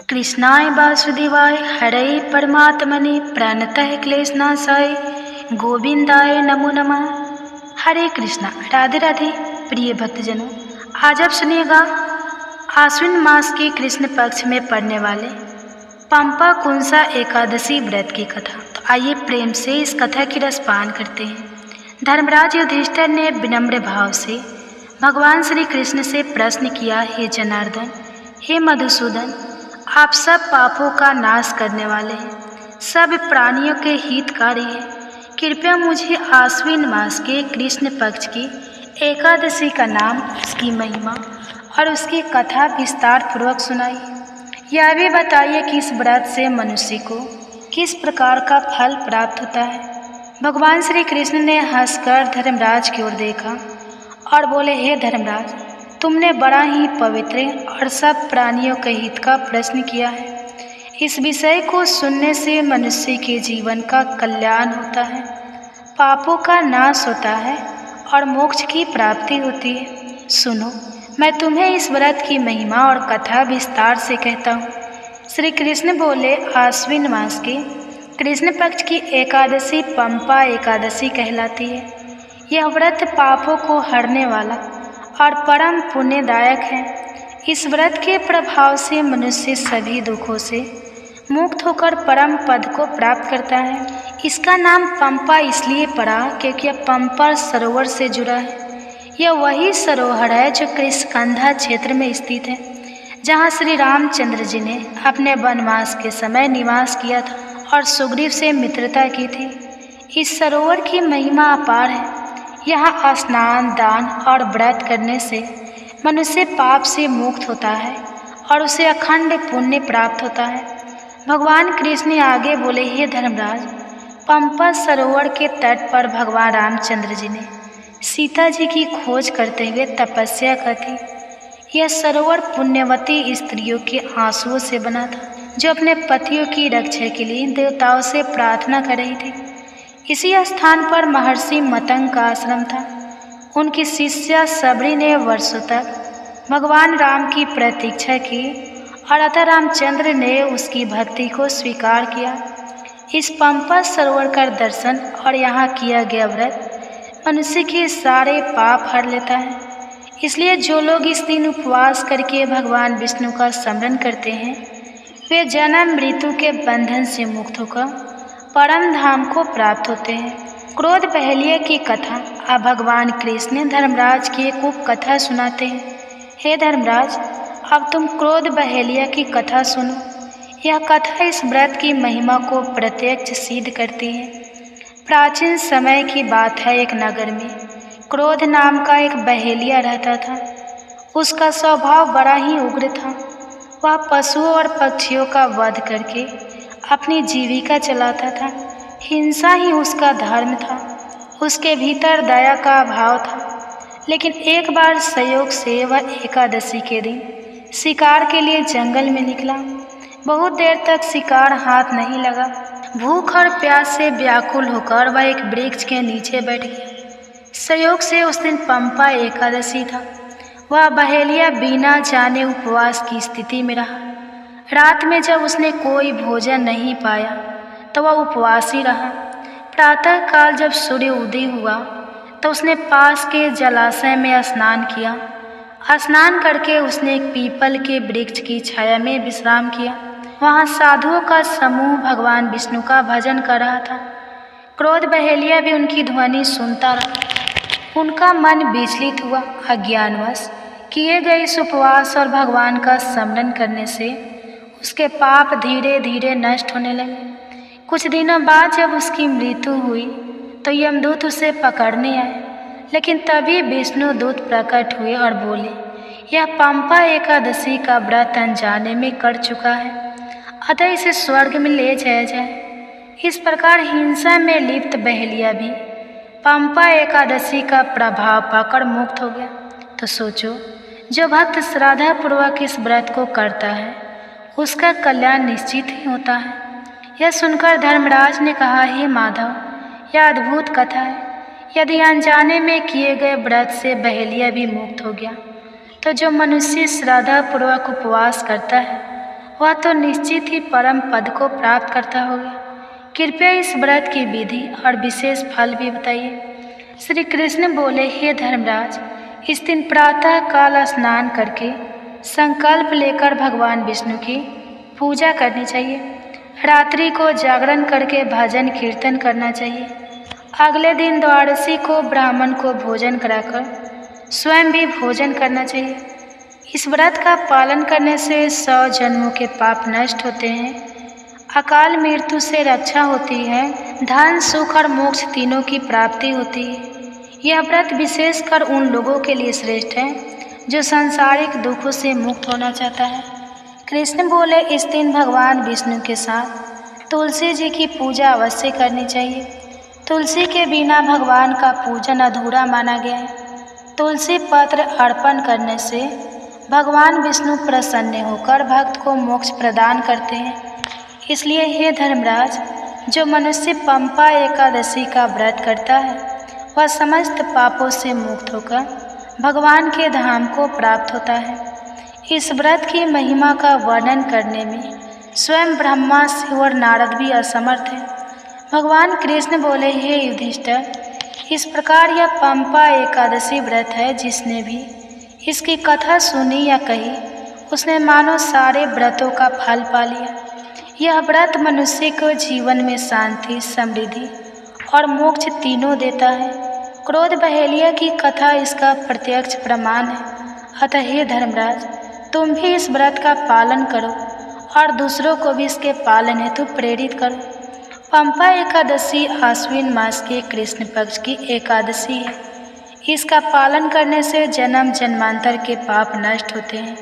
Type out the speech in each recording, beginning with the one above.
कृष्णाय वासुदेवाय हरे परमात्मने प्रणतः क्लेशनाशाय गोविंदाय नमो नमः। हरे कृष्णा। राधे राधे। प्रिय भक्तजनों, आज आप सुनिएगा आश्विन मास के कृष्ण पक्ष में पड़ने वाले पंपा कुंसा एकादशी व्रत की कथा। तो आइए प्रेम से इस कथा की रसपान करते हैं। धर्मराज युधिष्ठिर ने विनम्र भाव से भगवान श्री कृष्ण से प्रश्न किया, हे जनार्दन, हे मधुसूदन, आप सब पापों का नाश करने वाले हैं, सब प्राणियों के हितकारी हैं। कृपया मुझे आश्विन मास के कृष्ण पक्ष की एकादशी का नाम, उसकी महिमा और उसकी कथा विस्तार पूर्वक सुनाइए। यह भी बताइए कि इस व्रत से मनुष्य को किस प्रकार का फल प्राप्त होता है। भगवान श्री कृष्ण ने हंसकर धर्मराज की ओर देखा और बोले, हे धर्मराज, तुमने बड़ा ही पवित्र और सब प्राणियों के हित का प्रश्न किया है। इस विषय को सुनने से मनुष्य के जीवन का कल्याण होता है, पापों का नाश होता है और मोक्ष की प्राप्ति होती है। सुनो, मैं तुम्हें इस व्रत की महिमा और कथा विस्तार से कहता हूँ। श्री कृष्ण बोले, आश्विन मास के कृष्ण पक्ष की एकादशी पंपा एकादशी कहलाती है। यह व्रत पापों को हरने वाला और परम पुण्यदायक है। इस व्रत के प्रभाव से मनुष्य सभी दुखों से मुक्त होकर परम पद को प्राप्त करता है। इसका नाम पंपा इसलिए पड़ा क्योंकि यह पंपा सरोवर से जुड़ा है। यह वही सरोवर है जो कृष्णकंधा क्षेत्र में स्थित है, जहाँ श्री रामचंद्र जी ने अपने वनवास के समय निवास किया था और सुग्रीव से मित्रता की थी। इस सरोवर की महिमा अपार है। यहाँ स्नान, दान और व्रत करने से मनुष्य पाप से मुक्त होता है और उसे अखंड पुण्य प्राप्त होता है। भगवान कृष्ण आगे बोले, हे धर्मराज, पंपा सरोवर के तट पर भगवान रामचंद्र जी ने सीता जी की खोज करते हुए तपस्या की थी। यह सरोवर पुण्यवती स्त्रियों के आंसुओं से बना था, जो अपने पतियों की रक्षा के लिए देवताओं से प्रार्थना कर रही थी। इसी स्थान पर महर्षि मतंग का आश्रम था। उनकी शिष्या सबरी ने वर्षों तक भगवान राम की प्रतीक्षा की और अतः रामचंद्र ने उसकी भक्ति को स्वीकार किया। इस पंपा सरोवर का दर्शन और यहाँ किया गया व्रत मनुष्य के सारे पाप हर लेता है। इसलिए जो लोग इस दिन उपवास करके भगवान विष्णु का स्मरण करते हैं, वे जन्म मृत्यु के बंधन से मुक्त होकर परम धाम को प्राप्त होते हैं। क्रोध बहेलिया की कथा। अब भगवान कृष्ण धर्मराज की एक उपकथा सुनाते हैं। हे धर्मराज, अब तुम क्रोध बहेलिया की कथा सुनो। यह कथा इस व्रत की महिमा को प्रत्यक्ष सिद्ध करती है। प्राचीन समय की बात है, एक नगर में क्रोध नाम का एक बहेलिया रहता था। उसका स्वभाव बड़ा ही उग्र था। वह पशुओं और पक्षियों का वध करके अपनी जीविका चलाता था। हिंसा ही उसका धर्म था। उसके भीतर दया का अभाव था। लेकिन एक बार संयोग से वह एकादशी के दिन शिकार के लिए जंगल में निकला। बहुत देर तक शिकार हाथ नहीं लगा। भूख और प्यास से व्याकुल होकर वह एक वृक्ष के नीचे बैठ गया। संयोग से उस दिन पंपा एकादशी था। वह बहेलिया बिना जाने उपवास की स्थिति में रहा। रात में जब उसने कोई भोजन नहीं पाया तो वह उपवास ही रहा। प्रातः काल जब सूर्य उदय हुआ तो उसने पास के जलाशय में स्नान किया। स्नान करके उसने एक पीपल के वृक्ष की छाया में विश्राम किया। वहाँ साधुओं का समूह भगवान विष्णु का भजन कर रहा था। क्रोध बहेलिया भी उनकी ध्वनि सुनता रहा। उनका मन विचलित हुआ। अज्ञानवश किए गए इस उपवास और भगवान का स्मरण करने से उसके पाप धीरे धीरे नष्ट होने लगे। कुछ दिनों बाद जब उसकी मृत्यु हुई तो यमदूत उसे पकड़ने आए। लेकिन तभी विष्णु दूत प्रकट हुए और बोले, यह पंपा एकादशी का व्रत अनजाने में कर चुका है, अतः इसे स्वर्ग में ले जाया जाए। इस प्रकार हिंसा में लिप्त बहेलिया भी पंपा एकादशी का प्रभाव पाकर मुक्त हो गया। तो सोचो, जो भक्त श्रद्धापूर्वक इस व्रत को करता है उसका कल्याण निश्चित ही होता है। यह सुनकर धर्मराज ने कहा, हे माधव, यह अद्भुत कथा है। यदि अनजाने में किए गए व्रत से बहेलिया भी मुक्त हो गया तो जो मनुष्य श्रद्धापूर्वक उपवास करता है वह तो निश्चित ही परम पद को प्राप्त करता होगा। कृपया इस व्रत की विधि और विशेष फल भी बताइए। श्री कृष्ण बोले, हे धर्मराज, इस दिन प्रातः काल स्नान करके संकल्प लेकर भगवान विष्णु की पूजा करनी चाहिए। रात्रि को जागरण करके भजन कीर्तन करना चाहिए। अगले दिन द्वादशी को ब्राह्मण को भोजन कराकर स्वयं भी भोजन करना चाहिए। इस व्रत का पालन करने से 100 जन्मों के पाप नष्ट होते हैं, अकाल मृत्यु से रक्षा होती है, धन सुख और मोक्ष तीनों की प्राप्ति होती है। यह व्रत विशेषकर उन लोगों के लिए श्रेष्ठ है जो सांसारिक दुखों से मुक्त होना चाहता है। कृष्ण बोले, इस दिन भगवान विष्णु के साथ तुलसी जी की पूजा अवश्य करनी चाहिए। तुलसी के बिना भगवान का पूजन अधूरा माना गया है। तुलसी पत्र अर्पण करने से भगवान विष्णु प्रसन्न होकर भक्त को मोक्ष प्रदान करते हैं। इसलिए हे धर्मराज, जो मनुष्य पंपा एकादशी का व्रत करता है वह समस्त पापों से मुक्त होकर भगवान के धाम को प्राप्त होता है। इस व्रत की महिमा का वर्णन करने में स्वयं ब्रह्मा, शिव और नारद भी असमर्थ हैं। भगवान कृष्ण बोले, हे युधिष्ठिर, इस प्रकार यह पंपा एकादशी व्रत है, जिसने भी इसकी कथा सुनी या कही उसने मानो सारे व्रतों का फल पा लिया। यह व्रत मनुष्य को जीवन में शांति, समृद्धि और मोक्ष तीनों देता है। क्रोध बहेलिया की कथा इसका प्रत्यक्ष प्रमाण है। अतः हे धर्मराज, तुम भी इस व्रत का पालन करो और दूसरों को भी इसके पालन हेतु प्रेरित करो। पंपा एकादशी आश्विन मास के कृष्ण पक्ष की एकादशी है। इसका पालन करने से जन्म जन्मांतर के पाप नष्ट होते हैं।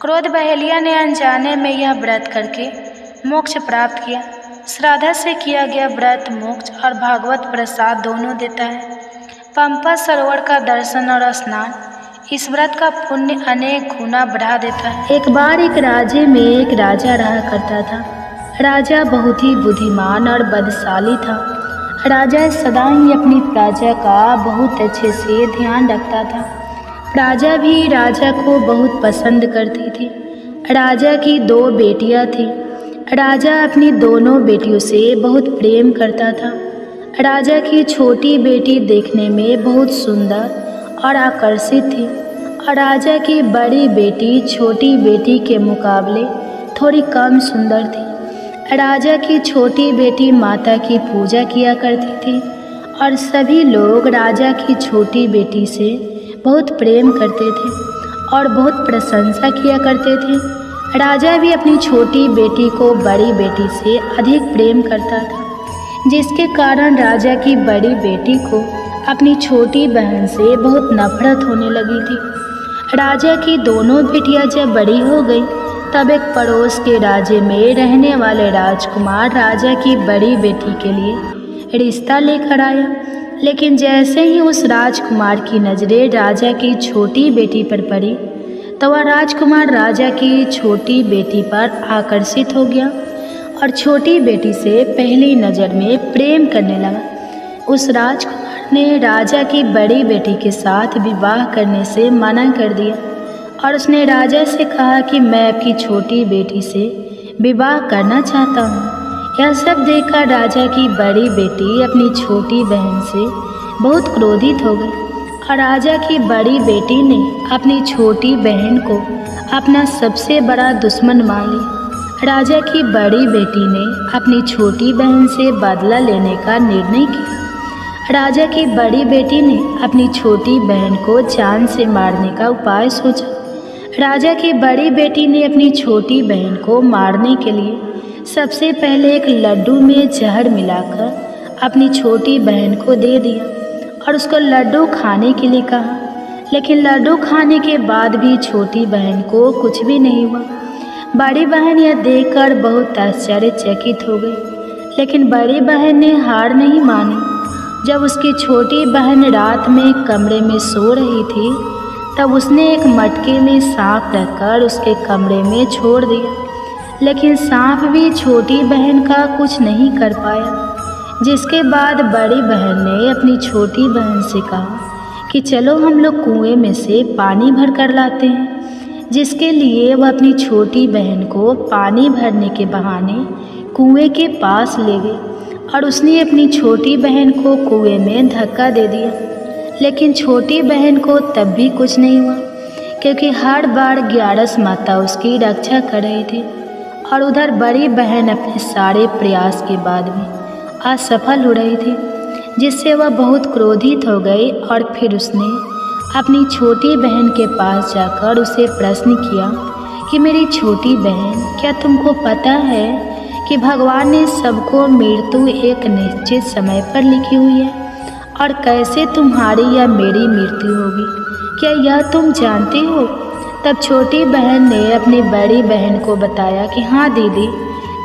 क्रोध बहेलिया ने अनजाने में यह व्रत करके मोक्ष प्राप्त किया। श्राद्ध से किया गया व्रत मोक्ष और भागवत प्रसाद दोनों देता है। पंपा सरोवर का दर्शन और स्नान इस व्रत का पुण्य अनेक गुना बढ़ा देता है। एक बार एक राज्य में एक राजा रहा करता था। राजा बहुत ही बुद्धिमान और बलशाली था। राजा सदा ही अपनी प्रजा का बहुत अच्छे से ध्यान रखता था। प्रजा भी राजा को बहुत पसंद करती थी। राजा की 2 बेटियां थीं। राजा अपनी दोनों बेटियों से बहुत प्रेम करता था। राजा की छोटी बेटी देखने में बहुत सुंदर और आकर्षित थी और राजा की बड़ी बेटी छोटी बेटी के मुकाबले थोड़ी कम सुंदर थी। राजा की छोटी बेटी माता की पूजा किया करती थी और सभी लोग राजा की छोटी बेटी से बहुत प्रेम करते थे और बहुत प्रशंसा किया करते थे। राजा भी अपनी छोटी बेटी को बड़ी बेटी से अधिक प्रेम करता था, जिसके कारण राजा की बड़ी बेटी को अपनी छोटी बहन से बहुत नफरत होने लगी थी। राजा की दोनों बेटियां जब बड़ी हो गई तब एक पड़ोस के राज्य में रहने वाले राजकुमार राजा की बड़ी बेटी के लिए रिश्ता लेकर आया। लेकिन जैसे ही उस राजकुमार की नज़रें राजा की छोटी बेटी पर पड़ी तो वह राजकुमार राजा की छोटी बेटी पर आकर्षित हो गया और छोटी बेटी से पहली नज़र में प्रेम करने लगा। उस राजकुमार ने राजा की बड़ी बेटी के साथ विवाह करने से मना कर दिया और उसने राजा से कहा कि मैं आपकी छोटी बेटी से विवाह करना चाहता हूँ। यह सब देखकर राजा की बड़ी बेटी अपनी छोटी बहन से बहुत क्रोधित हो गई और राजा की बड़ी बेटी ने अपनी छोटी बहन को अपना सबसे बड़ा दुश्मन मान लिया। राजा की बड़ी बेटी ने अपनी छोटी बहन से बदला लेने का निर्णय किया। राजा की बड़ी बेटी ने अपनी छोटी बहन को जान से मारने का उपाय सोचा। राजा की बड़ी बेटी ने अपनी छोटी बहन को मारने के लिए सबसे पहले एक लड्डू में जहर मिलाकर अपनी छोटी बहन को दे दिया और उसको लड्डू खाने के लिए कहा। लेकिन लड्डू खाने के बाद भी छोटी बहन को कुछ भी नहीं हुआ। बड़ी बहन यह देखकर बहुत आश्चर्यचकित हो गई, लेकिन बड़ी बहन ने हार नहीं मानी। जब उसकी छोटी बहन रात में कमरे में सो रही थी तब उसने एक मटके में सांप रखकर उसके कमरे में छोड़ दिया, लेकिन सांप भी छोटी बहन का कुछ नहीं कर पाया। जिसके बाद बड़ी बहन ने अपनी छोटी बहन से कहा कि चलो हम लोग कुएं में से पानी भर कर लाते हैं। जिसके लिए वह अपनी छोटी बहन को पानी भरने के बहाने कुएं के पास ले गई और उसने अपनी छोटी बहन को कुएं में धक्का दे दिया। लेकिन छोटी बहन को तब भी कुछ नहीं हुआ, क्योंकि हर बार ग्यारस माता उसकी रक्षा कर रही थी। और उधर बड़ी बहन अपने सारे प्रयास के बाद भी असफल हो रही थी, जिससे वह बहुत क्रोधित हो गई। और फिर उसने अपनी छोटी बहन के पास जाकर उसे प्रश्न किया कि मेरी छोटी बहन, क्या तुमको पता है कि भगवान ने सबको मृत्यु एक निश्चित समय पर लिखी हुई है, और कैसे तुम्हारी या मेरी मृत्यु होगी, क्या यह तुम जानती हो? तब छोटी बहन ने अपनी बड़ी बहन को बताया कि हाँ दीदी,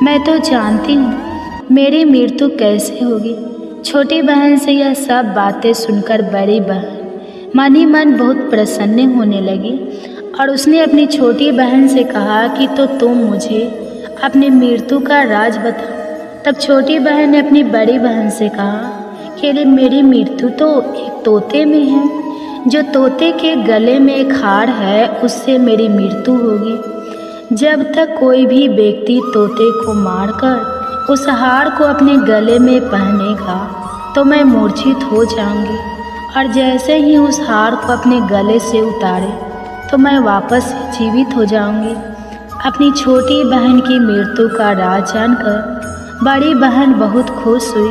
मैं तो जानती हूँ मेरी मृत्यु कैसे होगी। छोटी बहन से यह सब बातें सुनकर बड़ी बहन मन ही मन बहुत प्रसन्न होने लगी और उसने अपनी छोटी बहन से कहा कि तो तुम मुझे अपनी मृत्यु का राज बताओ। तब छोटी बहन ने अपनी बड़ी बहन से कहा कि मेरी मृत्यु तो एक तोते में है, जो तोते के गले में एक हार है, उससे मेरी मृत्यु होगी। जब तक कोई भी व्यक्ति तोते को मारकर उस हार को अपने गले में पहनेगा तो मैं मूर्छित हो जाऊंगी, और जैसे ही उस हार को अपने गले से उतारे तो मैं वापस जीवित हो जाऊंगी। अपनी छोटी बहन की मृत्यु का राज जानकर बड़ी बहन बहुत खुश हुई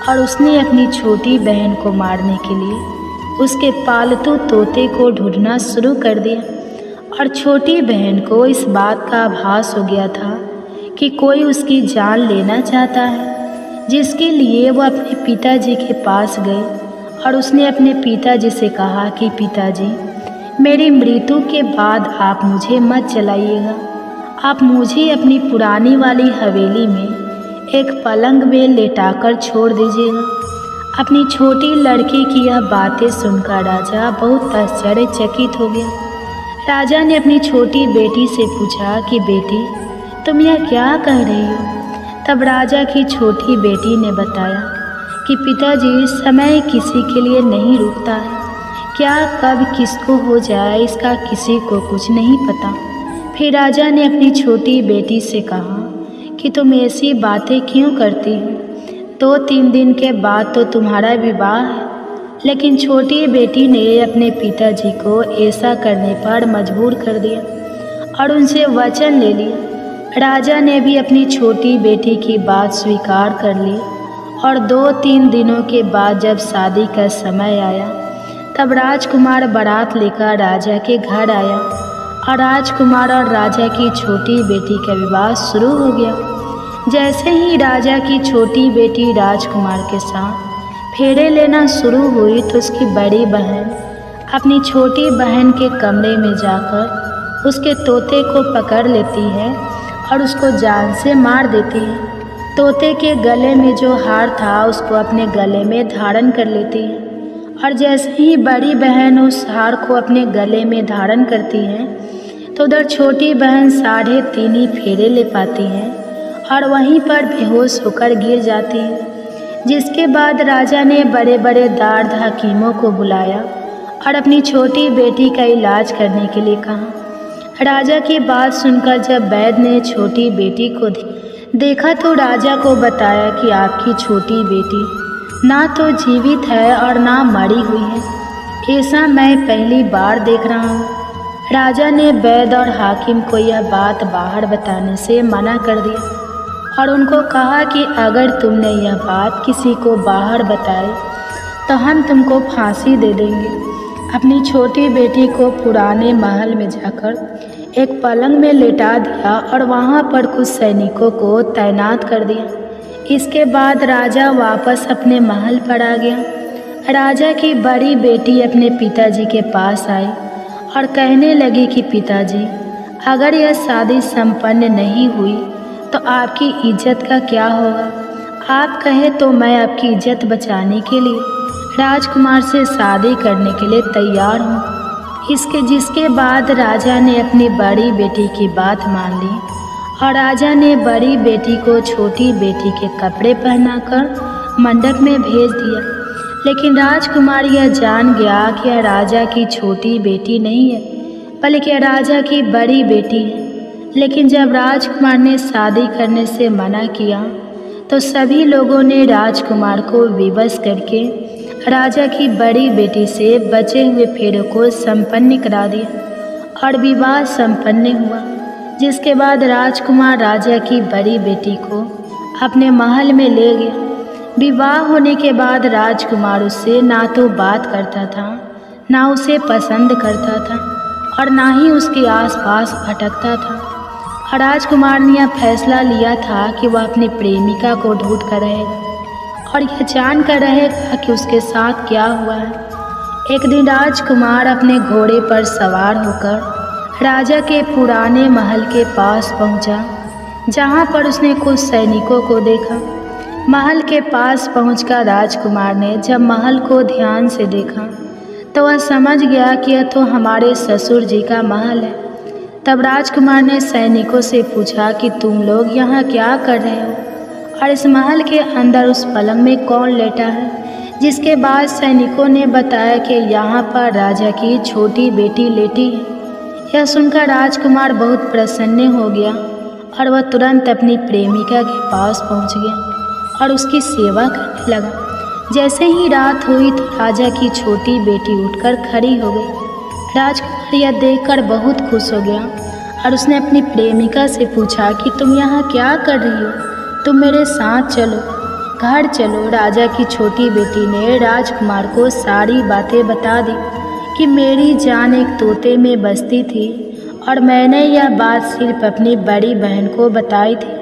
और उसने अपनी छोटी बहन को मारने के लिए उसके पालतू तोते को ढूंढना शुरू कर दिया। और छोटी बहन को इस बात का आभास हो गया था कि कोई उसकी जान लेना चाहता है, जिसके लिए वह अपने पिताजी के पास गई और उसने अपने पिताजी से कहा कि पिताजी, मेरी मृत्यु के बाद आप मुझे मत जलाइएगा, आप मुझे अपनी पुरानी वाली हवेली में एक पलंग में लेटाकर छोड़ दीजिएगा। अपनी छोटी लड़की की यह बातें सुनकर राजा बहुत आश्चर्यचकित हो गया। राजा ने अपनी छोटी बेटी से पूछा कि बेटी, तुम यह क्या कह रही हो? तब राजा की छोटी बेटी ने बताया कि पिताजी, समय किसी के लिए नहीं रुकता है, क्या कब किसको हो जाए इसका किसी को कुछ नहीं पता। फिर राजा ने अपनी छोटी बेटी से कहा कि तुम ऐसी बातें क्यों करती हो? 2-3 दिन के बाद तो तुम्हारा विवाह है। लेकिन छोटी बेटी ने अपने पिताजी को ऐसा करने पर मजबूर कर दिया और उनसे वचन ले लिया। राजा ने भी अपनी छोटी बेटी की बात स्वीकार कर ली और 2-3 दिनों के बाद जब शादी का समय आया तब राजकुमार बारात लेकर राजा के घर आया और राजकुमार और राजा की छोटी बेटी का विवाह शुरू हो गया। जैसे ही राजा की छोटी बेटी राजकुमार के साथ फेरे लेना शुरू हुई तो उसकी बड़ी बहन अपनी छोटी बहन के कमरे में जाकर उसके तोते को पकड़ लेती है और उसको जान से मार देती है। तोते के गले में जो हार था उसको अपने गले में धारण कर लेती है और जैसे ही बड़ी बहन उस हार को अपने गले में धारण करती है तो उधर छोटी बहन 3.5 फेरे ले पाती है और वहीं पर बेहोश होकर गिर जाती है। जिसके बाद राजा ने बड़े बड़े दार्द हकीमों को बुलाया और अपनी छोटी बेटी का इलाज करने के लिए कहा। राजा की बात सुनकर जब वैद्य ने छोटी बेटी को देखा तो राजा को बताया कि आपकी छोटी बेटी ना तो जीवित है और ना मरी हुई है। ऐसा मैं पहली बार देख रहा हूँ। राजा ने वैद्य और हाकिम को यह बात बाहर बताने से मना कर दिया और उनको कहा कि अगर तुमने यह बात किसी को बाहर बताई तो हम तुमको फांसी दे देंगे। अपनी छोटी बेटी को पुराने महल में जाकर एक पलंग में लेटा दिया और वहाँ पर कुछ सैनिकों को तैनात कर दिया। इसके बाद राजा वापस अपने महल पर आ गया। राजा की बड़ी बेटी अपने पिताजी के पास आई और कहने लगी कि पिताजी, अगर यह शादी संपन्न नहीं हुई तो आपकी इज्जत का क्या होगा? आप कहे तो मैं आपकी इज्जत बचाने के लिए राजकुमार से शादी करने के लिए तैयार हूँ। जिसके बाद राजा ने अपनी बड़ी बेटी की बात मान ली और राजा ने बड़ी बेटी को छोटी बेटी के कपड़े पहनाकर मंडप में भेज दिया। लेकिन राजकुमार यह जान गया कि यह राजा की छोटी बेटी नहीं है, बल्कि राजा की बड़ी बेटी है। लेकिन जब राजकुमार ने शादी करने से मना किया तो सभी लोगों ने राजकुमार को विवश करके राजा की बड़ी बेटी से बचे हुए फेरों को संपन्न करा दिया और विवाह संपन्न हुआ। जिसके बाद राजकुमार राजा की बड़ी बेटी को अपने महल में ले गया। विवाह होने के बाद राजकुमार उससे ना तो बात करता था, ना उसे पसंद करता था और ना ही उसके आसपास भटकता था। और राजकुमार ने यह फैसला लिया था कि वह अपनी प्रेमिका को ढूंढ कर रहेगा और यह जान कर रहेगा कि उसके साथ क्या हुआ है। एक दिन राजकुमार अपने घोड़े पर सवार होकर राजा के पुराने महल के पास पहुंचा, जहां पर उसने कुछ सैनिकों को देखा। महल के पास पहुंचकर राजकुमार ने जब महल को ध्यान से देखा तो वह समझ गया कि यह तो हमारे ससुर जी का महल है। तब राजकुमार ने सैनिकों से पूछा कि तुम लोग यहाँ क्या कर रहे हो और इस महल के अंदर उस पलंग में कौन लेटा है। जिसके बाद सैनिकों ने बताया कि यहाँ पर राजा की छोटी बेटी लेटी है। यह सुनकर राजकुमार बहुत प्रसन्न हो गया और वह तुरंत अपनी प्रेमिका के पास पहुँच गया और उसकी सेवा करने लगा। जैसे ही रात हुई तो राजा की छोटी बेटी उठकर खड़ी हो गई। राजकुमार यह देखकर बहुत खुश हो गया और उसने अपनी प्रेमिका से पूछा कि तुम यहाँ क्या कर रही हो, तुम मेरे साथ चलो, घर चलो। राजा की छोटी बेटी ने राजकुमार को सारी बातें बता दी कि मेरी जान एक तोते में बसती थी और मैंने यह बात सिर्फ अपनी बड़ी बहन को बताई थी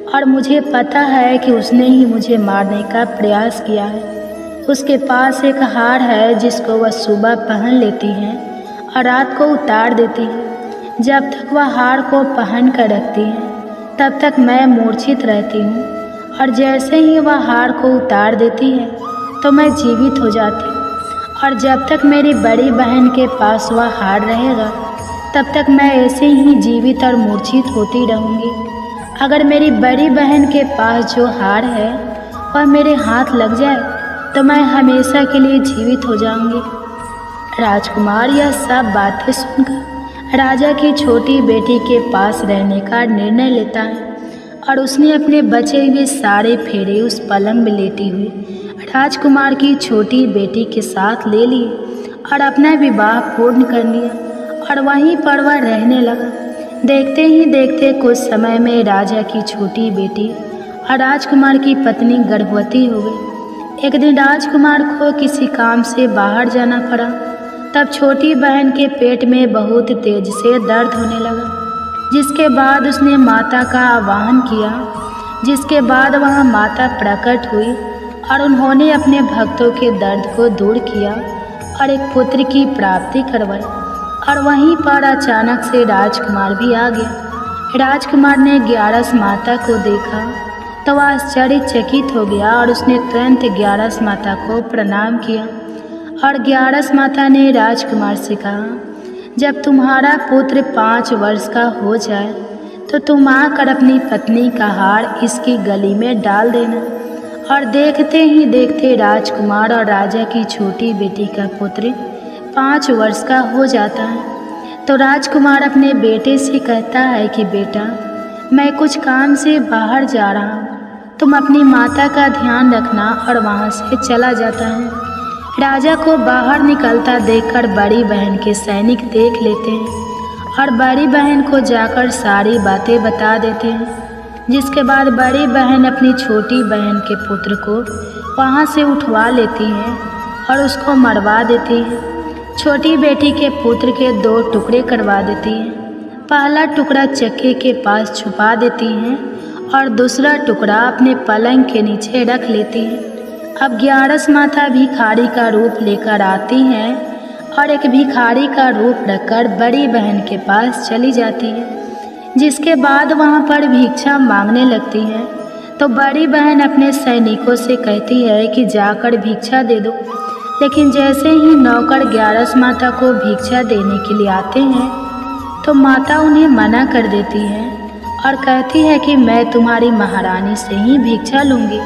और मुझे पता है कि उसने ही मुझे मारने का प्रयास किया है। उसके पास एक हार है जिसको वह सुबह पहन लेती है और रात को उतार देती है। जब तक वह हार को पहन कर रखती है तब तक मैं मूर्छित रहती हूँ और जैसे ही वह हार को उतार देती है तो मैं जीवित हो जाती हूँ। और जब तक मेरी बड़ी बहन के पास वह हार रहेगा तब तक मैं ऐसे ही जीवित और मूर्छित होती रहूँगी। अगर मेरी बड़ी बहन के पास जो हार है वह मेरे हाथ लग जाए तो मैं हमेशा के लिए जीवित हो जाऊँगी। राजकुमार यह सब बातें सुनकर राजा की छोटी बेटी के पास रहने का निर्णय लेता है और उसने अपने बचे हुए सारे फेरे उस पलंग में लेटी हुई राजकुमार की छोटी बेटी के साथ ले लिए और अपना विवाह पूर्ण कर लिया और वहीं पर वह रहने लगा। देखते ही देखते कुछ समय में राजा की छोटी बेटी और राजकुमार की पत्नी गर्भवती हो गई। एक दिन राजकुमार को किसी काम से बाहर जाना पड़ा। तब छोटी बहन के पेट में बहुत तेज से दर्द होने लगा। जिसके बाद उसने माता का आवाहन किया। जिसके बाद वहाँ माता प्रकट हुई और उन्होंने अपने भक्तों के दर्द को दूर किया और एक पुत्र की प्राप्ति करवाई। और वहीं पर अचानक से राजकुमार भी आ गया। राजकुमार ने ग्यारस माता को देखा तो वह आश्चर्यचकित हो गया और उसने तुरंत ग्यारस माता को प्रणाम किया। और ग्यारस माता ने राजकुमार से कहा, जब तुम्हारा पुत्र 5 वर्ष का हो जाए तो तुम आकर अपनी पत्नी का हार इसकी गली में डाल देना। और देखते ही देखते राजकुमार और राजा की छोटी बेटी का पुत्र 5 वर्ष का हो जाता है। तो राजकुमार अपने बेटे से कहता है कि बेटा, मैं कुछ काम से बाहर जा रहा हूँ, तुम अपनी माता का ध्यान रखना। और वहाँ से चला जाता है। राजा को बाहर निकलता देखकर बड़ी बहन के सैनिक देख लेते हैं और बड़ी बहन को जाकर सारी बातें बता देते हैं। जिसके बाद बड़ी बहन अपनी छोटी बहन के पुत्र को वहाँ से उठवा लेती है और उसको मरवा देती है। छोटी बेटी के पुत्र के 2 टुकड़े करवा देती है। पहला टुकड़ा चक्के के पास छुपा देती हैं और दूसरा टुकड़ा अपने पलंग के नीचे रख लेती है। अब ग्यारस माता भिखारी का रूप लेकर आती हैं और एक भिखारी का रूप रखकर बड़ी बहन के पास चली जाती है। जिसके बाद वहाँ पर भिक्षा मांगने लगती है तो बड़ी बहन अपने सैनिकों से कहती है कि जाकर भिक्षा दे दो। लेकिन जैसे ही नौकर ग्यारस माता को भिक्षा देने के लिए आते हैं तो माता उन्हें मना कर देती है और कहती है कि मैं तुम्हारी महारानी से ही भिक्षा लूँगी।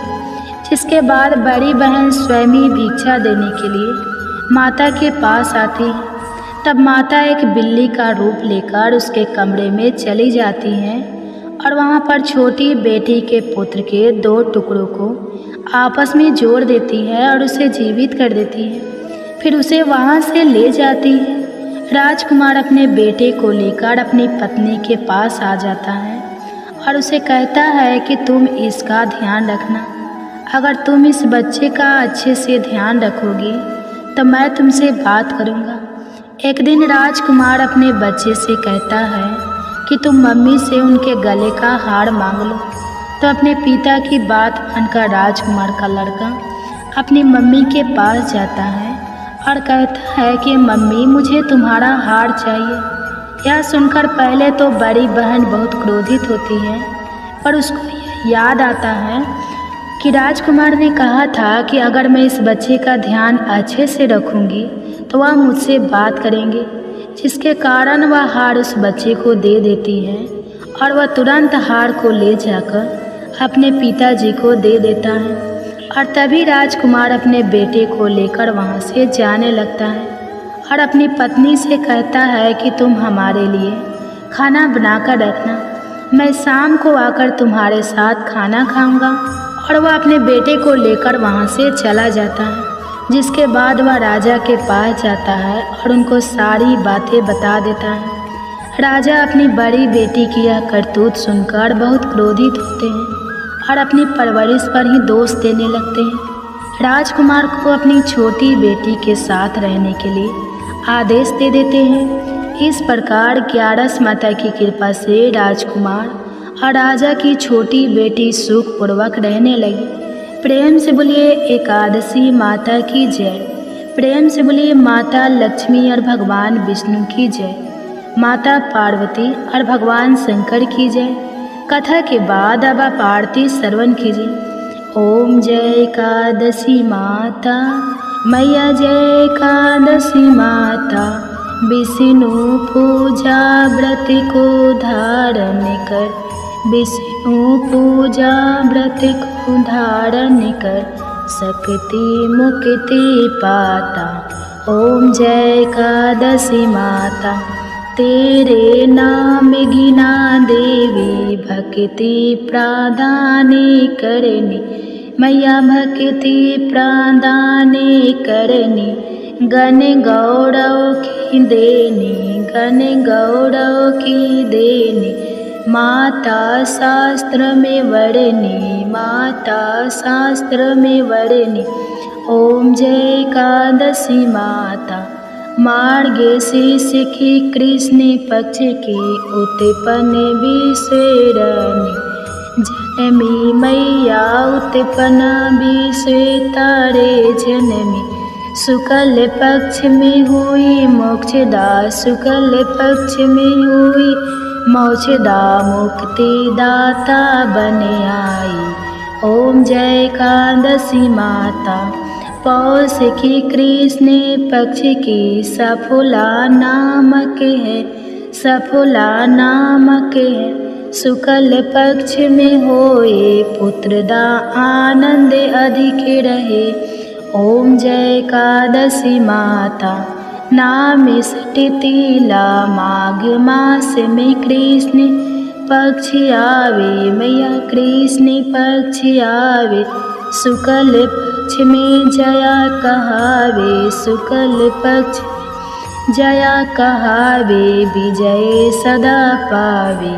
जिसके बाद बड़ी बहन स्वयं ही भिक्षा देने के लिए माता के पास आती है। तब माता एक बिल्ली का रूप लेकर उसके कमरे में चली जाती हैं और वहाँ पर छोटी बेटी के पुत्र के 2 टुकड़ों को आपस में जोड़ देती है और उसे जीवित कर देती है। फिर उसे वहाँ से ले जाती है। राजकुमार अपने बेटे को लेकर अपनी पत्नी के पास आ जाता है और उसे कहता है कि तुम इसका ध्यान रखना। अगर तुम इस बच्चे का अच्छे से ध्यान रखोगी तो मैं तुमसे बात करूँगा। एक दिन राजकुमार अपने बच्चे से कहता है कि तुम मम्मी से उनके गले का हार मांग लो। तो अपने पिता की बात मानकर राजकुमार का लड़का अपनी मम्मी के पास जाता है और कहता है कि मम्मी मुझे तुम्हारा हार चाहिए। यह सुनकर पहले तो बड़ी बहन बहुत क्रोधित होती है, पर उसको याद आता है कि राजकुमार ने कहा था कि अगर मैं इस बच्चे का ध्यान अच्छे से रखूंगी तो वह मुझसे बात करेंगे, जिसके कारण वह हार उस बच्चे को दे देती है और वह तुरंत हार को ले जाकर अपने पिताजी को दे देता है। और तभी राजकुमार अपने बेटे को लेकर वहाँ से जाने लगता है और अपनी पत्नी से कहता है कि तुम हमारे लिए खाना बनाकर रखना, मैं शाम को आकर तुम्हारे साथ खाना खाऊंगा। और वह अपने बेटे को लेकर वहाँ से चला जाता है, जिसके बाद वह राजा के पास जाता है और उनको सारी बातें बता देता है। राजा अपनी बड़ी बेटी की यह करतूत सुनकर बहुत क्रोधित होते हैं और अपनी परवरिश पर ही दोष देने लगते हैं। राजकुमार को अपनी छोटी बेटी के साथ रहने के लिए आदेश दे देते हैं। इस प्रकार 11 माता की कृपा से राजकुमार और राजा की छोटी बेटी सुखपूर्वक रहने लगी। प्रेम से बोलिए एकादशी माता की जय। प्रेम से बोलिए माता लक्ष्मी और भगवान विष्णु की जय, माता पार्वती और भगवान शंकर की जय। कथा के बाद अब आप आरती श्रवण कीजिए। ओम जय एकादशी माता मैया, जय एकादशी माता, विष्णु पूजा व्रत को धारण कर, विष्णु पूजा व्रत को धारण कर, शक्ति मुक्ति पाता। ओम जय एकादशी माता, तेरे नाम गिना देवी, भक्ति प्रदान करनी मैया, भक्ति प्रदान करनी, गण गौरव की देनी, गण गौरव की देनी, माता शास्त्र में वर्णी, माता शास्त्र में वर्णी। ओम जय एकादशी माता, मार्गशीर्ष की कृष्ण पक्ष की उत्पन्न विश्वरणी, जनमी मैया उत्पन्न विश्व तारे जनमी, शुक्ल पक्ष में हुई मोक्षदा, शुक्ल पक्ष में हुई मोक्षदा, मुक्ति दाता बन आई। ओम जय एकादशी माता, पौष की कृष्ण पक्ष की सफला नामक है, सफला नामक है, शुक्ल पक्ष में होए पुत्रदा, आनंद अधिक रहे। ओम जय एकादशी माता, नाम सटितिला, माघ मास में कृष्ण पक्ष आवे मैया, कृष्ण पक्ष आवे, शुक्ल पक्ष में जया कहावे, शुक्ल पक्ष जया कहावे, विजय सदा पावे।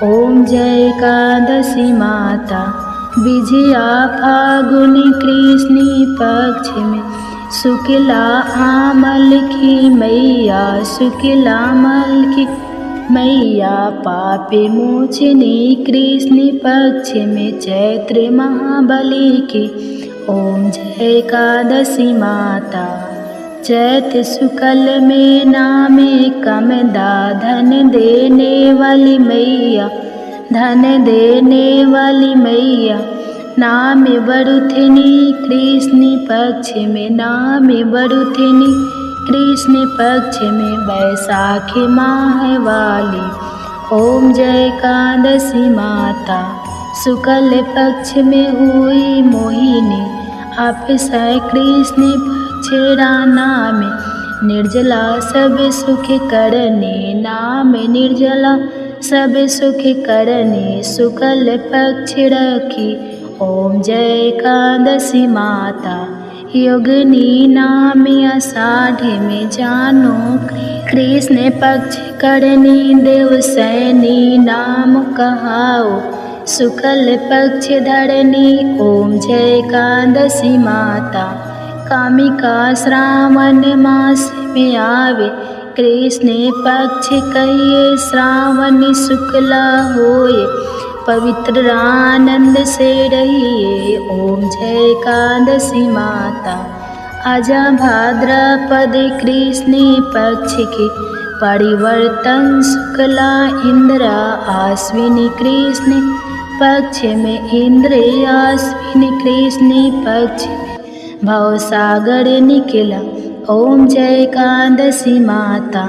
ओम जय एकादशी माता, विजया फागुन कृष्ण पक्ष में, शुक्ला आमल की मैया, शुक्ला आमल की मैया, पापे मोचनी कृष्ण पक्ष में, चैत्र महाबली की। ओम जय एकादशी माता, चैत शुक्ल में नामे कमदा, धन देने वाली मैया, धन देने वाली मैया, नाम बरुथिनी कृष्ण पक्ष में, नाम बरुथिनी कृष्ण पक्ष में, बैसाखी माह वाली। ओम जय एकादशी माता, शुक्ल पक्ष में हुई मोहिनी, अक्षय कृष्ण पक्ष राना में, निर्जला सब सुख करने, नाम निर्जला सब सुख करने, शुक्ल पक्ष रखी ओम जय एकादशी माता। योगिनी नाम आषाढ़ में जानो, कृष्ण पक्ष करनी देवसैनी नाम कहाओ, शुक्ल पक्ष धरनी ओम जय एकादशी माता। कामिका श्रावण मास में आवे, कृष्ण पक्ष कहिए श्रावण शुक्ला होए, पवित्र आनंद से रहिए ओम जय एकादशी माता। आजा भाद्रपद कृष्ण पक्ष के परिवर्तन शुक्ला इंद्रा, आश्विनी कृष्ण पक्ष में इंद्र, आश्विनी कृष्ण पक्ष में भव सागर निकला ओम जय एकादशी माता।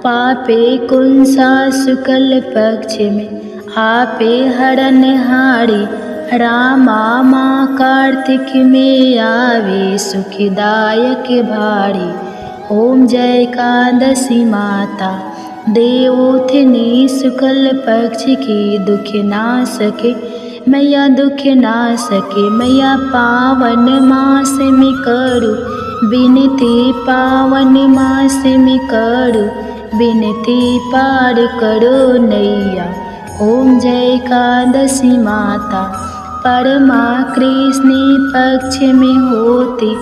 पापे कुंसा शुक्ल पक्ष में आपे हरण हारी, रामा माँ कार्तिक में आवे सुखदायक भारी ओम जय एकादशी माता। देवोत्थिनी शुक्ल पक्ष की दुख ना सके, मैया दुख ना सके, मैया पावन मास में करूँ विनती, पावन मास में करूँ विनती, पार करो नैया ओम जय एकादशी माता। परमा कृष्ण पक्ष में होती,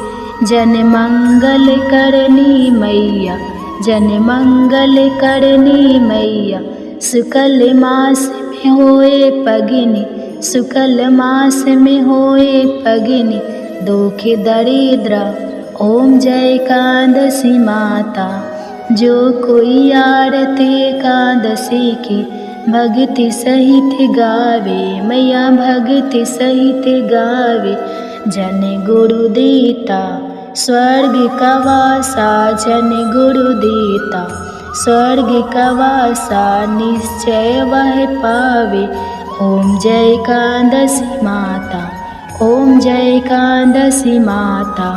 जन मंगल करनी मैया, जन मंगल करनी मैया। शुक्ल मास में होए पगिनी, शुक्ल मास में होए पगिनी, दुख दरिद्र ओम जय एकादशी माता। जो कोई आरती एकादशी की भक्ति सहित गावे, मैया भक्ति सहित गावे, जन गुरु देता स्वर्ग का वासा, जन गुरु देता स्वर्ग का वासा, निश्चय वह पावे ओम जय एकादशी माता, ओम जय एकादशी माता,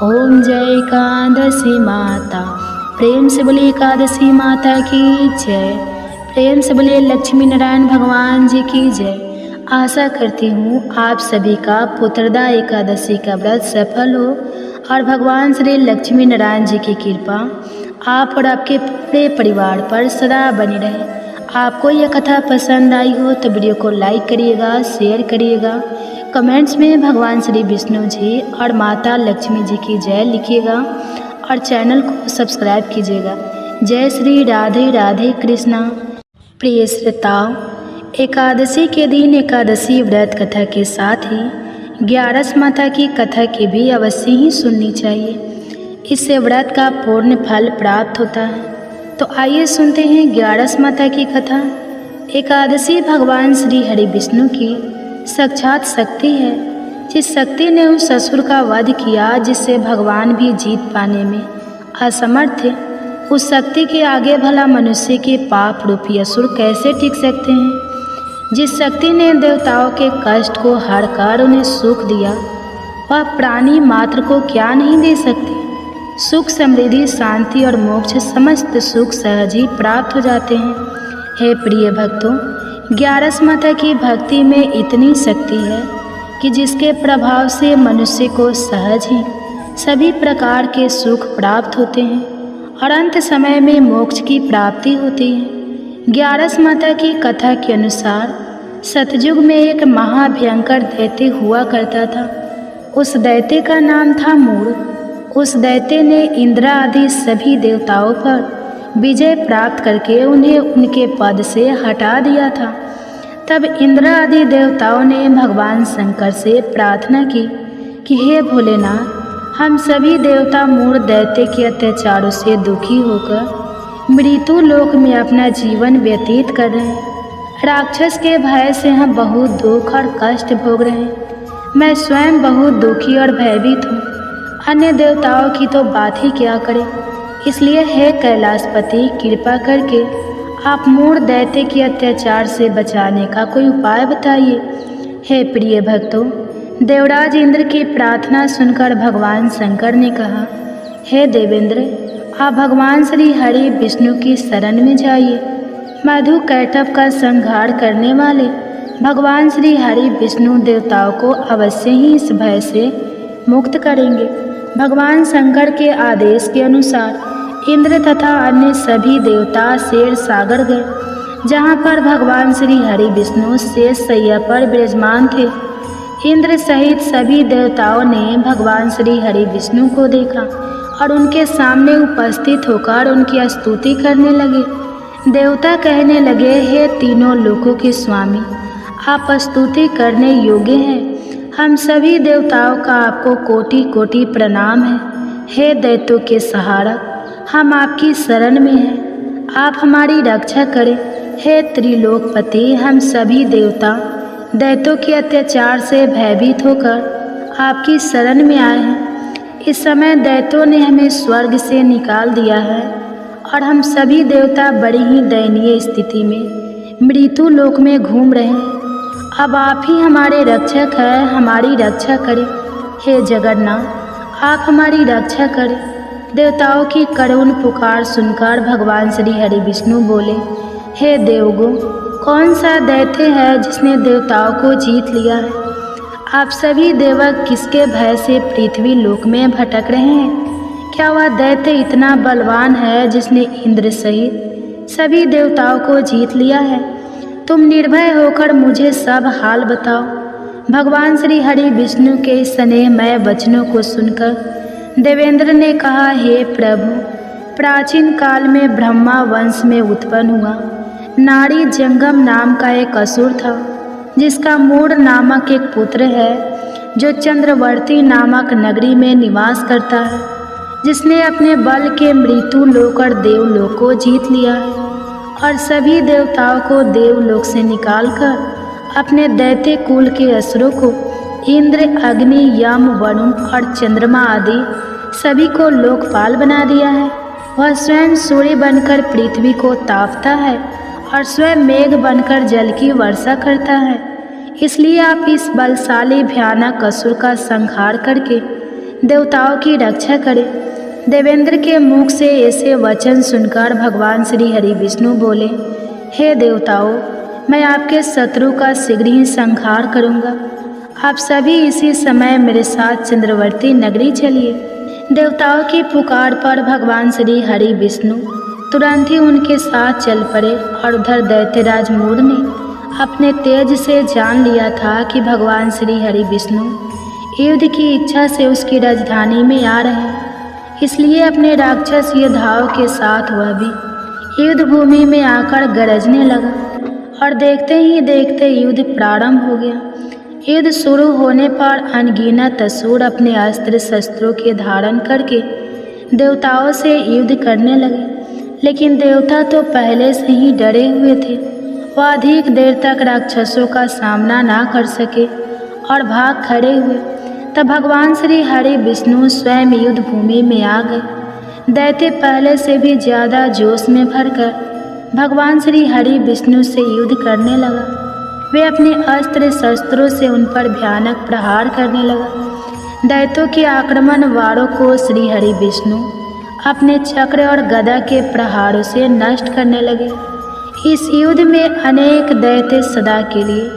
ओम जय एकादशी माता। प्रेम से बोलिए एकादशी माता की जय, प्रेम से बोलिए लक्ष्मी नारायण भगवान जी की जय। आशा करती हूँ आप सभी का पुत्रदा एकादशी का व्रत सफल हो और भगवान श्री लक्ष्मी नारायण जी की कृपा आप और आपके पूरे परिवार पर सदा बनी रहे। आपको यह कथा पसंद आई हो तो वीडियो को लाइक करिएगा, शेयर करिएगा, कमेंट्स में भगवान श्री विष्णु जी और माता लक्ष्मी जी की जय लिखिएगा और चैनल को सब्सक्राइब कीजिएगा। जय श्री राधे राधे कृष्णा। प्रिय श्रोताओं, एकादशी के दिन एकादशी व्रत कथा के साथ ही ग्यारस माता की कथा की भी अवश्य ही सुननी चाहिए। इससे व्रत का पूर्ण फल प्राप्त होता है। तो आइए सुनते हैं ग्यारस माता की कथा। एकादशी भगवान श्री हरि विष्णु की साक्षात शक्ति है, जिस शक्ति ने उस असुर का वध किया जिससे भगवान भी जीत पाने में असमर्थ थे। उस शक्ति के आगे भला मनुष्य के पाप रूपी असुर कैसे टिक सकते हैं। जिस शक्ति ने देवताओं के कष्ट को हरकर उन्हें सुख दिया, वह प्राणी मात्र को क्या नहीं दे सकती। सुख, समृद्धि, शांति और मोक्ष समस्त सुख सहज ही प्राप्त हो जाते हैं। हे प्रिय भक्तों, ग्यारस माता की भक्ति में इतनी शक्ति है कि जिसके प्रभाव से मनुष्य को सहज ही सभी प्रकार के सुख प्राप्त होते हैं और अंत समय में मोक्ष की प्राप्ति होती है। ग्यारस माता की कथा के अनुसार सतयुग में एक महाभयंकर दैत्य हुआ करता था। उस दैत्य का नाम था मूढ़। उस दैत्य ने इंद्र आदि सभी देवताओं पर विजय प्राप्त करके उन्हें उनके पद से हटा दिया था। तब इंद्र आदि देवताओं ने भगवान शंकर से प्रार्थना की कि हे भोलेनाथ, हम सभी देवता मूढ़ दैत्य के अत्याचारों से दुखी होकर मृत्यु लोक में अपना जीवन व्यतीत कर रहे हैं। राक्षस के भय से हम बहुत दुख और कष्ट भोग रहे हैं। मैं स्वयं बहुत दुखी और भयभीत हूँ। अन्य देवताओं की तो बात ही क्या करें। इसलिए हे कैलाशपति, कृपा करके आप मूढ़ दैत्य के अत्याचार से बचाने का कोई उपाय बताइए। हे प्रिय भक्तों, देवराज इंद्र की प्रार्थना सुनकर भगवान शंकर ने कहा, हे देवेंद्र, आप भगवान श्री हरि विष्णु की शरण में जाइए। मधु कैटभ का संहार करने वाले भगवान श्री हरि विष्णु देवताओं को अवश्य ही इस भय से मुक्त करेंगे। भगवान शंकर के आदेश के अनुसार इंद्र तथा अन्य सभी देवता शेर सागर गए, जहाँ पर भगवान श्री हरि विष्णु शेष शैया पर विराजमान थे। इंद्र सहित सभी देवताओं ने भगवान श्री हरि विष्णु को देखा और उनके सामने उपस्थित होकर उनकी स्तुति करने लगे। देवता कहने लगे, हे तीनों लोकों के स्वामी, आप स्तुति करने योग्य हैं। हम सभी देवताओं का आपको कोटि कोटि प्रणाम है। हे दैत्यों के सहारा, हम आपकी शरण में हैं, आप हमारी रक्षा करें। हे त्रिलोकपति, हम सभी देवता दैत्यों के अत्याचार से भयभीत होकर आपकी शरण में आए हैं। इस समय दैत्यों ने हमें स्वर्ग से निकाल दिया है और हम सभी देवता बड़ी ही दयनीय स्थिति में मृत्यु लोक में घूम रहे हैं। अब आप ही हमारे रक्षक हैं, हमारी रक्षा करें। हे जगन्नाथ, आप हमारी रक्षा करें। देवताओं की करुण पुकार सुनकर भगवान श्री हरि विष्णु बोले, हे देवगो, कौन सा दैत्य है जिसने देवताओं को जीत लिया है? आप सभी देवक किसके भय से पृथ्वी लोक में भटक रहे हैं? क्या वह दैत्य इतना बलवान है जिसने इंद्र सहित सभी देवताओं को जीत लिया है? तुम निर्भय होकर मुझे सब हाल बताओ। भगवान श्री हरि विष्णु के स्नेहमय वचनों को सुनकर देवेंद्र ने कहा, हे प्रभु, प्राचीन काल में ब्रह्मा वंश में उत्पन्न हुआ नारी जंगम नाम का एक असुर था, जिसका मूड नामक एक पुत्र है जो चंद्रवर्ती नामक नगरी में निवास करता है, जिसने अपने बल के मृत्यु लोक और देवलोक को जीत लिया है और सभी देवताओं को देवलोक से निकालकर अपने दैत्य कुल के असुरों को इंद्र, अग्नि, यम, वरुण और चंद्रमा आदि सभी को लोकपाल बना दिया है। वह स्वयं सूर्य बनकर पृथ्वी को तापता है और स्वयं मेघ बनकर जल की वर्षा करता है। इसलिए आप इस बलशाली भयानक असुर का संहार करके देवताओं की रक्षा करें। देवेंद्र के मुख से ऐसे वचन सुनकर भगवान श्री हरि विष्णु बोले, हे देवताओं, मैं आपके शत्रु का शीघ्र ही संहार करूँगा। आप सभी इसी समय मेरे साथ चंद्रवर्ती नगरी चलिए। देवताओं की पुकार पर भगवान श्री हरि विष्णु तुरंत ही उनके साथ चल पड़े और उधर दैत्यराज मूड ने अपने तेज से जान लिया था कि भगवान श्री हरि विष्णु युद्ध की इच्छा से उसकी राजधानी में आ रहे हैं। इसलिए अपने राक्षस योद्धाओं के साथ वह भी युद्ध भूमि में आकर गरजने लगा और देखते ही देखते युद्ध प्रारंभ हो गया। युद्ध शुरू होने पर अनगिनत असुर अपने अस्त्र शस्त्रों के धारण करके देवताओं से युद्ध करने लगे, लेकिन देवता तो पहले से ही डरे हुए थे। वह अधिक देर तक राक्षसों का सामना ना कर सके और भाग खड़े हुए। तब भगवान श्री हरि विष्णु स्वयं युद्ध भूमि में आ गए। दैत्य पहले से भी ज़्यादा जोश में भरकर भगवान श्री हरि विष्णु से युद्ध करने लगा। वे अपने अस्त्र शस्त्रों से उन पर भयानक प्रहार करने लगा। दैत्यों के आक्रमण वारों को श्री हरि विष्णु अपने चक्र और गदा के प्रहारों से नष्ट करने लगे। इस युद्ध में अनेक दैत्य सदा के लिए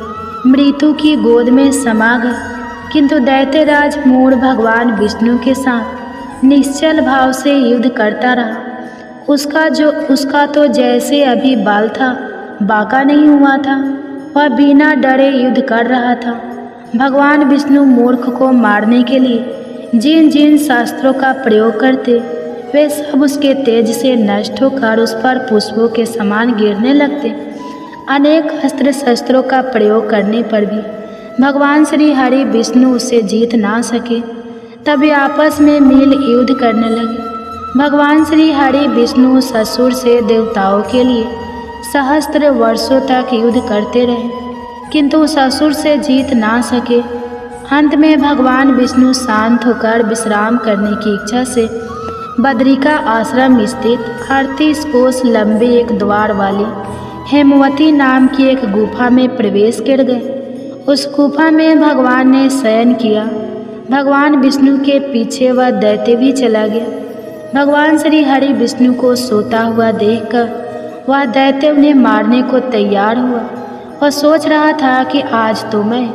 मृत्यु की गोद में समा गए, किंतु दैत्यराज मूढ़ भगवान विष्णु के साथ निश्चल भाव से युद्ध करता रहा। उसका तो जैसे अभी बाल था, बाका नहीं हुआ था। वह बिना डरे युद्ध कर रहा था। भगवान विष्णु मूर्ख को मारने के लिए जिन जिन शास्त्रों का प्रयोग करते, वे सब उसके तेज से नष्ट होकर उस पर पुष्पों के समान गिरने लगते। अनेक अस्त्र शस्त्रों का प्रयोग करने पर भी भगवान श्री हरि विष्णु उससे जीत ना सके। तब वे आपस में मिल युद्ध करने लगे। भगवान श्री हरि विष्णु असुर से देवताओं के लिए सहस्त्र वर्षों तक युद्ध करते रहे, किंतु उस असुर से जीत ना सके। अंत में भगवान विष्णु शांत होकर विश्राम करने की इच्छा से बद्रिका आश्रम स्थित 38 कोस लंबे एक द्वार वाली हेमवती नाम की एक गुफा में प्रवेश कर गए। उस गुफा में भगवान ने शयन किया। भगवान विष्णु के पीछे वह दैत्य भी चला गया। भगवान श्री हरि विष्णु को सोता हुआ देखकर वह दैत्य उन्हें मारने को तैयार हुआ। वह सोच रहा था कि आज तो मैं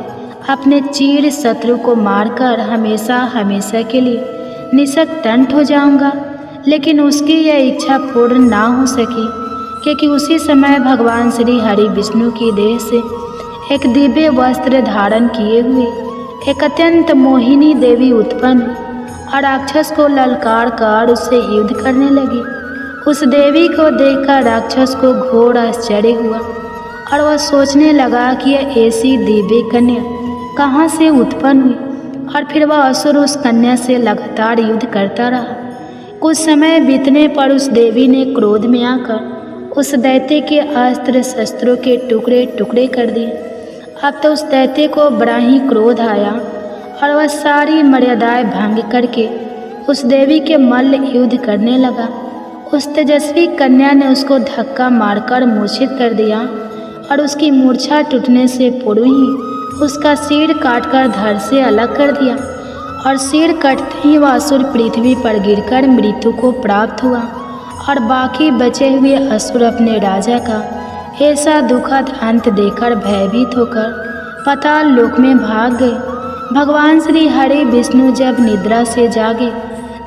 अपने चीर शत्रु को मारकर हमेशा हमेशा के लिए निशक्त हो जाऊंगा, लेकिन उसकी यह इच्छा पूर्ण ना हो सकी, क्योंकि उसी समय भगवान श्री हरि विष्णु की देह से एक दिव्य वस्त्र धारण किए हुए एक अत्यंत मोहिनी देवी उत्पन्न और राक्षस को ललकार कर उससे युद्ध करने लगी। उस देवी को देखकर राक्षस को घोर आश्चर्य हुआ और वह सोचने लगा कि यह ऐसी दिव्य कन्या कहाँ से उत्पन्न हुई, और फिर वह असुर उस कन्या से लगातार युद्ध करता रहा। कुछ समय बीतने पर उस देवी ने क्रोध में आकर उस दैत्य के अस्त्र शस्त्रों के टुकड़े टुकड़े कर दिए। अब तो उस दैत्य को बड़ा ही क्रोध आया और वह सारी मर्यादाएं भंग करके उस देवी के मल्ल युद्ध करने लगा। उस तेजस्वी कन्या ने उसको धक्का मारकर मूर्छित कर दिया और उसकी मूर्छा टूटने से पूर्व ही उसका सिर काटकर धड़ से अलग कर दिया, और सिर कटते ही वह असुर पृथ्वी पर गिरकर मृत्यु को प्राप्त हुआ और बाकी बचे हुए असुर अपने राजा का ऐसा दुखद अंत देखकर भयभीत होकर पाताल लोक में भाग गए। भगवान श्री हरि विष्णु जब निद्रा से जागे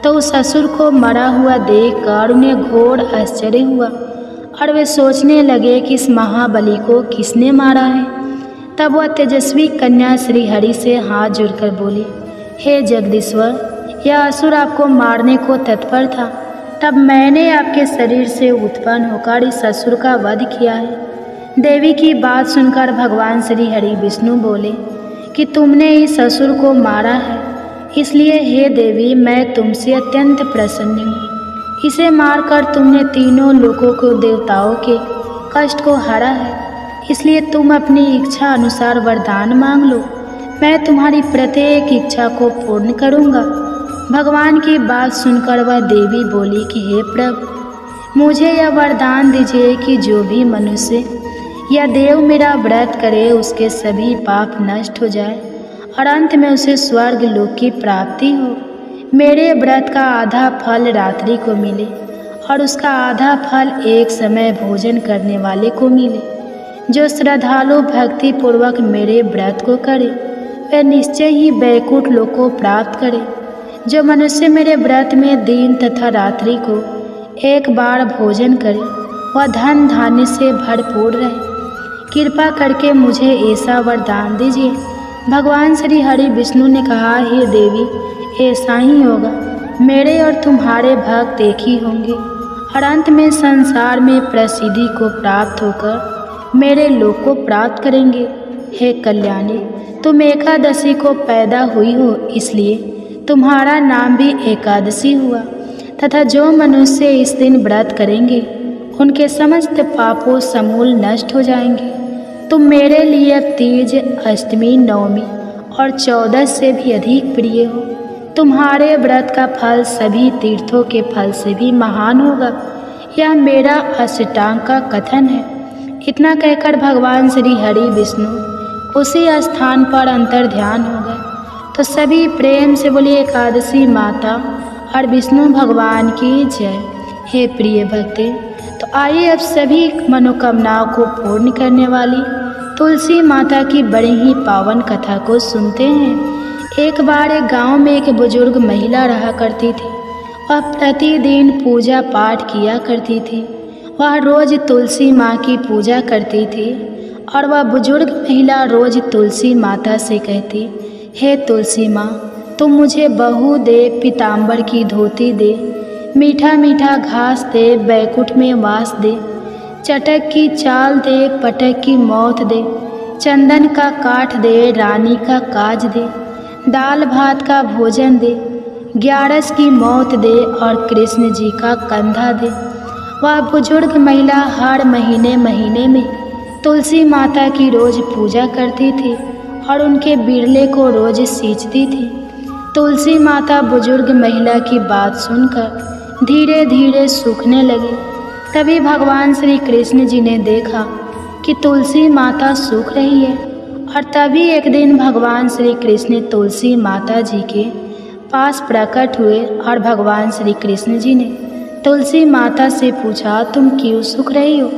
तो उस असुर को मरा हुआ देखकर उन्हें घोर आश्चर्य हुआ और वे सोचने लगे कि इस महाबली को किसने मारा है। तब वह तेजस्वी कन्या श्री हरि से हाथ जोड़कर बोली, हे जगदीश्वर, यह असुर आपको मारने को तत्पर था, तब मैंने आपके शरीर से उत्पन्न होकर इस असुर का वध किया है। देवी की बात सुनकर भगवान श्री हरि विष्णु बोले कि तुमने इस असुर को मारा है, इसलिए हे देवी मैं तुमसे अत्यंत प्रसन्न हूँ। इसे मारकर तुमने तीनों लोकों को देवताओं के कष्ट को हरा है, इसलिए तुम अपनी इच्छा अनुसार वरदान मांग लो, मैं तुम्हारी प्रत्येक इच्छा को पूर्ण करूँगा। भगवान की बात सुनकर वह देवी बोली कि हे प्रभु, मुझे यह वरदान दीजिए कि जो भी मनुष्य या देव मेरा व्रत करे उसके सभी पाप नष्ट हो जाए और अंत में उसे स्वर्ग लोक की प्राप्ति हो। मेरे व्रत का आधा फल रात्रि को मिले और उसका आधा फल एक समय भोजन करने वाले को मिले। जो श्रद्धालु भक्ति पूर्वक मेरे व्रत को करे वह निश्चय ही वैकुंठ लोक को प्राप्त करे। जो मनुष्य मेरे व्रत में दिन तथा रात्रि को एक बार भोजन करे वह धन धान्य से भरपूर रहे। कृपा करके मुझे ऐसा वरदान दीजिए। भगवान श्री हरि विष्णु ने कहा, हे देवी, ऐसा ही होगा। मेरे और तुम्हारे भक्त एक ही होंगे और अंत में संसार में प्रसिद्धि को प्राप्त होकर मेरे लोक को प्राप्त करेंगे। हे कल्याणी, तुम एकादशी को पैदा हुई हो, इसलिए तुम्हारा नाम भी एकादशी हुआ, तथा जो मनुष्य इस दिन व्रत करेंगे उनके समस्त पापों समूल नष्ट हो जाएंगे। तुम मेरे लिए अब तीज, अष्टमी, नवमी और 14 से भी अधिक प्रिय हो। तुम्हारे व्रत का फल सभी तीर्थों के फल से भी महान होगा। यह मेरा अष्टांग का कथन है। इतना कहकर भगवान श्री हरि विष्णु उसी स्थान पर अंतर ध्यान हो गए। तो सभी प्रेम से बोलिए एकादशी माता और विष्णु भगवान की जय। हे प्रिय भक्ते, तो आइए अब सभी मनोकामनाओं को पूर्ण करने वाली तुलसी माता की बड़ी ही पावन कथा को सुनते हैं। एक बार एक गांव में एक बुजुर्ग महिला रहा करती थी। वह प्रतिदिन पूजा पाठ किया करती थी। वह रोज तुलसी माँ की पूजा करती थी और वह बुजुर्ग महिला रोज तुलसी माता से कहती, हे तुलसी माँ, तुम मुझे बहू दे, पीताम्बर की धोती दे, मीठा मीठा घास दे, बैकुंठ में वास दे, चटक की चाल दे, पटक की मौत दे, चंदन का काठ दे, रानी का काज दे, दाल भात का भोजन दे, ग्यारस की मौत दे और कृष्ण जी का कंधा दे। वह बुजुर्ग महिला हर महीने महीने में तुलसी माता की रोज पूजा करती थी और उनके बिरले को रोज सींचती थी। तुलसी माता बुजुर्ग महिला की बात सुनकर धीरे धीरे सूखने लगी। तभी भगवान श्री कृष्ण जी ने देखा कि तुलसी माता सूख रही है और तभी एक दिन भगवान श्री कृष्ण तुलसी माता जी के पास प्रकट हुए और भगवान श्री कृष्ण जी ने तुलसी माता से पूछा, तुम क्यों सूख रही हो?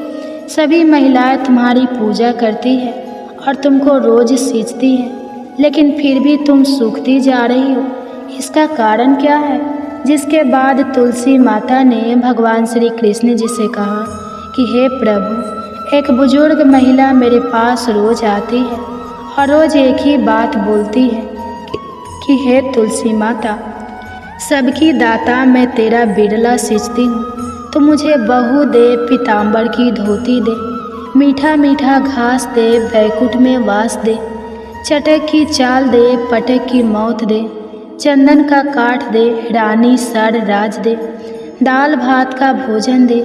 सभी महिलाएं तुम्हारी पूजा करती हैं और तुमको रोज सींचती हैं, लेकिन फिर भी तुम सूखती जा रही हो, इसका कारण क्या है? जिसके बाद तुलसी माता ने भगवान श्री कृष्ण जी से कहा कि हे प्रभु, एक बुजुर्ग महिला मेरे पास रोज आती है और रोज एक ही बात बोलती है कि हे तुलसी माता, सबकी दाता मैं तेरा बिरला सींचती हूँ, तो मुझे बहू दे, पीताम्बर की धोती दे, मीठा मीठा घास दे, बैकुंठ में वास दे, चटक की चाल दे, पटक की मौत दे, चंदन का काठ दे, रानी सर राज दे, दाल भात का भोजन दे,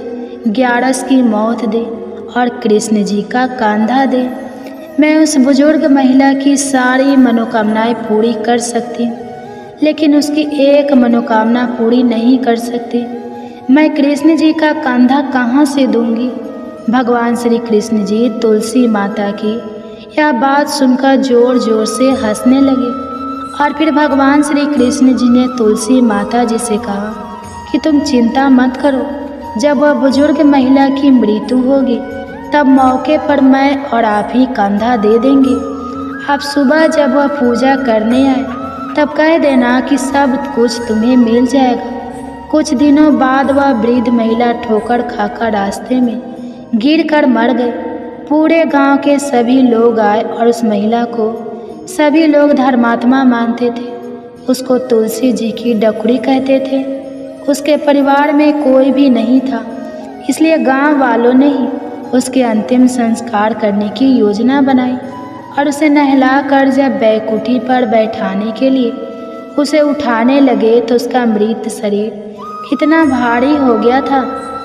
11 की मौत दे और कृष्ण जी का कंधा दे। मैं उस बुजुर्ग महिला की सारी मनोकामनाएं पूरी कर सकती हूँ, लेकिन उसकी एक मनोकामना पूरी नहीं कर सकती। मैं कृष्ण जी का कंधा कहाँ से दूंगी? भगवान श्री कृष्ण जी तुलसी माता की यह बात सुनकर जोर जोर से हंसने लगे और फिर भगवान श्री कृष्ण जी ने तुलसी माता जी से कहा कि तुम चिंता मत करो, जब वह बुजुर्ग महिला की मृत्यु होगी तब मौके पर मैं और आप ही कंधा दे देंगे। आप सुबह जब वह पूजा करने आए तब कह देना कि सब कुछ तुम्हें मिल जाएगा। कुछ दिनों बाद वह वृद्ध महिला ठोकर खाकर रास्ते में गिर कर मर गई। पूरे गांव के सभी लोग आए और उस महिला को सभी लोग धर्मात्मा मानते थे। उसको तुलसी जी की डकुरी कहते थे। उसके परिवार में कोई भी नहीं था, इसलिए गांव वालों ने ही उसके अंतिम संस्कार करने की योजना बनाई और उसे नहलाकर जब बैकुंठी पर बैठाने के लिए उसे उठाने लगे तो उसका मृत शरीर इतना भारी हो गया था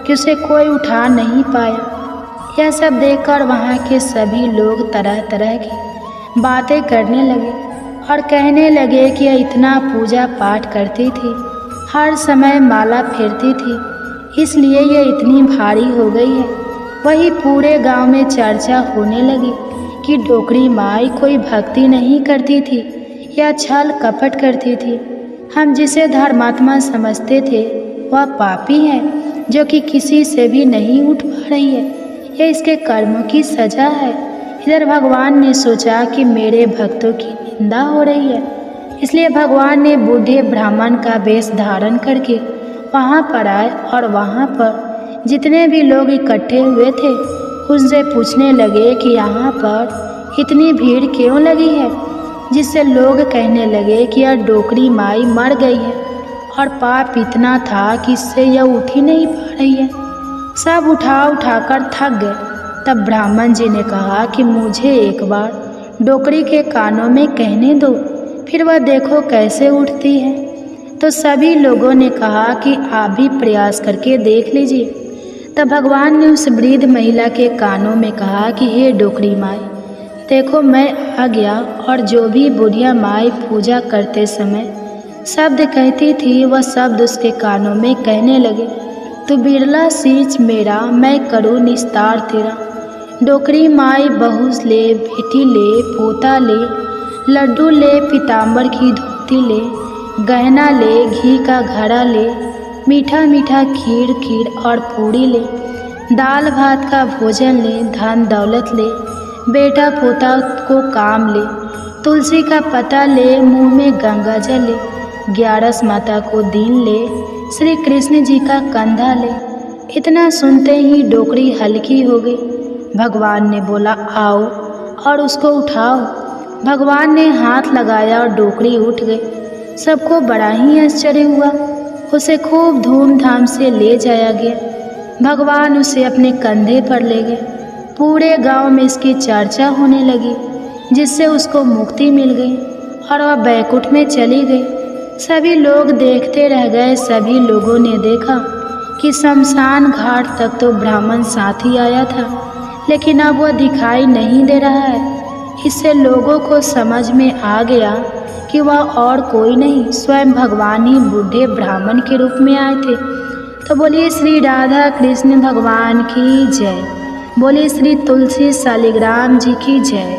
कि उसे कोई उठा नहीं पाया। यह सब देखकर वहाँ के सभी लोग तरह तरह की बातें करने लगे और कहने लगे कि यह इतना पूजा पाठ करती थी, हर समय माला फेरती थी, इसलिए यह इतनी भारी हो गई है। वही पूरे गांव में चर्चा होने लगी कि डोकरी माई कोई भक्ति नहीं करती थी या छल कपट करती थी। हम जिसे धर्मात्मा समझते थे वह पापी है जो कि किसी से भी नहीं उठ पा रही है। यह इसके कर्मों की सजा है। इधर भगवान ने सोचा कि मेरे भक्तों की निंदा हो रही है, इसलिए भगवान ने बूढ़े ब्राह्मण का वेश धारण करके वहाँ पर आए और वहाँ पर जितने भी लोग इकट्ठे हुए थे उनसे पूछने लगे कि यहाँ पर इतनी भीड़ क्यों लगी है, जिससे लोग कहने लगे कि यह डोकरी माई मर गई है और पाप इतना था कि इससे यह उठ ही नहीं पा रही है। सब उठाकर थक गए। तब ब्राह्मण जी ने कहा कि मुझे एक बार डोकरी के कानों में कहने दो, फिर वह देखो कैसे उठती है। तो सभी लोगों ने कहा कि आप भी प्रयास करके देख लीजिए। तब भगवान ने उस वृद्ध महिला के कानों में कहा कि हे डोकरी माई, देखो मैं आ गया। और जो भी बुढ़िया माई पूजा करते समय शब्द कहती थी वह शब्द उसके कानों में कहने लगे, तू बिरला सींच मेरा, मैं करूँ निस्तार तेरा। डोकरी माई बहू ले, बेटी ले, पोता ले, लड्डू ले, पीताम्बर की धोती ले, गहना ले, घी का घड़ा ले, मीठा मीठा खीर और पूड़ी ले, दाल भात का भोजन ले, धन दौलत ले, बेटा पोता को काम ले, तुलसी का पत्ता ले, मुंह में गंगा जल ले, 11 माता को दीन ले, श्री कृष्ण जी का कंधा ले। इतना सुनते ही डोकरी हल्की हो गई। भगवान ने बोला, आओ और उसको उठाओ। भगवान ने हाथ लगाया और डोकरी उठ गई। सबको बड़ा ही आश्चर्य हुआ। उसे खूब धूमधाम से ले जाया गया। भगवान उसे अपने कंधे पर ले गए। पूरे गांव में इसकी चर्चा होने लगी, जिससे उसको मुक्ति मिल गई और वह बैकुंठ में चली गई। सभी लोग देखते रह गए। सभी लोगों ने देखा कि शमशान घाट तक तो ब्राह्मण साथी आया था, लेकिन अब वह दिखाई नहीं दे रहा है। इससे लोगों को समझ में आ गया कि वह और कोई नहीं, स्वयं भगवान ही बूढ़े ब्राह्मण के रूप में आए थे। तो बोलिए श्री राधा कृष्ण भगवान की जय। बोलिए श्री तुलसी शालिग्राम जी की जय।